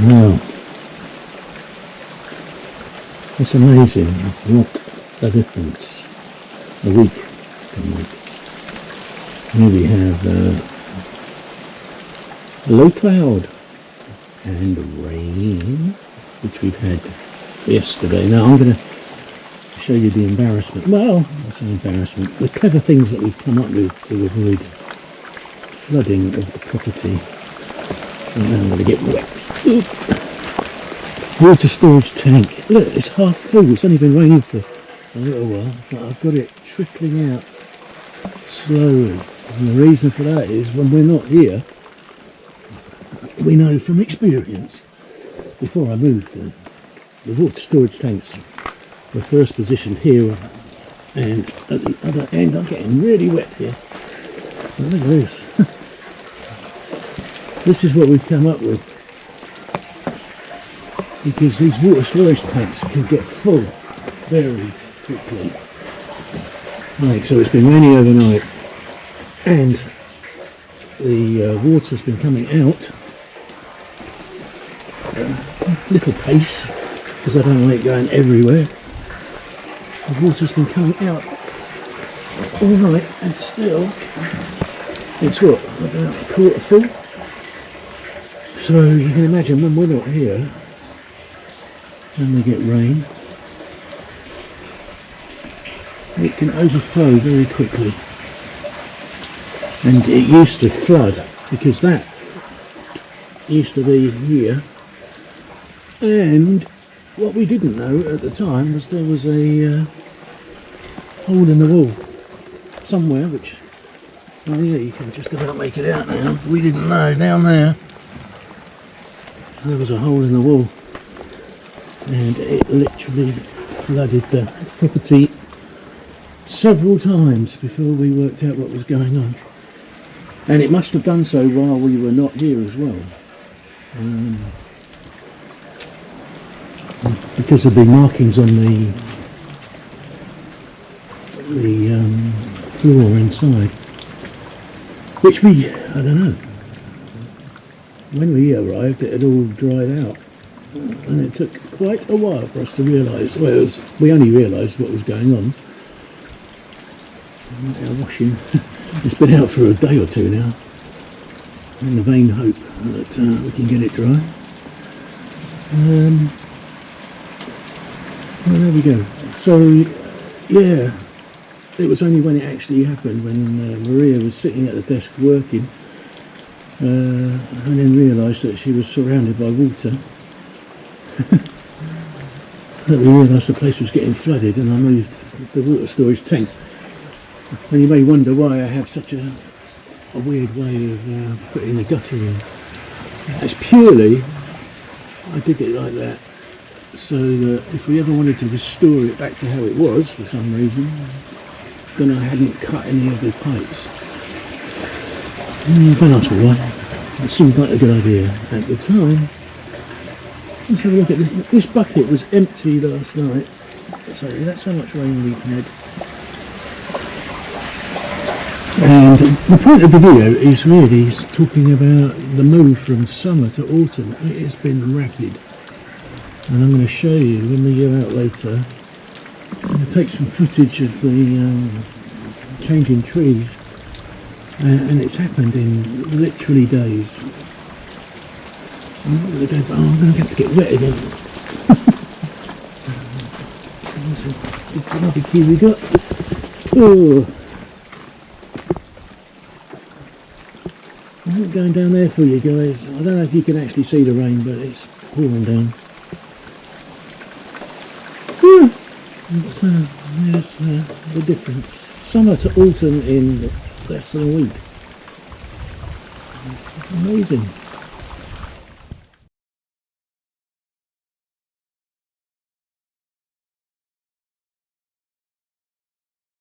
Now, it's amazing what a difference a week can make. Here we have low cloud and rain, which we've had yesterday. Now I'm going to show you the embarrassment. Well, that's an embarrassment. The clever things that we've come up with to avoid flooding of the property. And now I'm going to get wet. Oop. Water storage tank. Look, it's half full. It's only been raining for a little while, but I've got it trickling out slowly. And the reason for that is when we're not here, we know from experience, before I moved, the water storage tanks were first positioned here, and at the other end I'm getting really wet here. Well, look at this. This is what we've come up with, because these water storage tanks can get full very quickly. Right, so it's been raining overnight and the water's been coming out little pace, because I don't want it going everywhere. The water's been coming out all night, and still it's what, about a quarter full. So you can imagine when we're not here, when we get rain, it can overflow very quickly. And it used to flood, because that used to be here. And what we didn't know at the time was there was a hole in the wall somewhere, which, oh yeah, you can just about make it out now. We didn't know down there was a hole in the wall, and it literally flooded the property several times before we worked out what was going on. And it must have done so while we were not here as well. Because of the markings on the floor inside, which we, I don't know, when we arrived it had all dried out, and it took quite a while for us to realise, well, we only realised what was going on. Our washing it's been out for a day or two now, in the vain hope that we can get it dry. Well, there we go. So yeah, it was only when it actually happened, when Maria was sitting at the desk working, and then realised that she was surrounded by water, that we realised the place was getting flooded, and I moved the water storage tanks. And you may wonder why I have such a weird way of putting the gutter in. It's purely, I did it like that so that if we ever wanted to restore it back to how it was for some reason, then I hadn't cut any of the pipes. Don't ask me why. It seemed like a good idea at the time. Let's have a look at this. This bucket was empty last night. So that's how much rain we've had. And the point of the video is really talking about the move from summer to autumn. It has been rapid, and I'm going to show you when we go out later. I'm going to take some footage of the changing trees, and it's happened in literally days. I'm going to have to get wet again. It's another key we got. Oh. I'm not going down there for you guys. I don't know if you can actually see the rain, but it's pouring down. So there's the difference. Summer to autumn in less than a week. Amazing.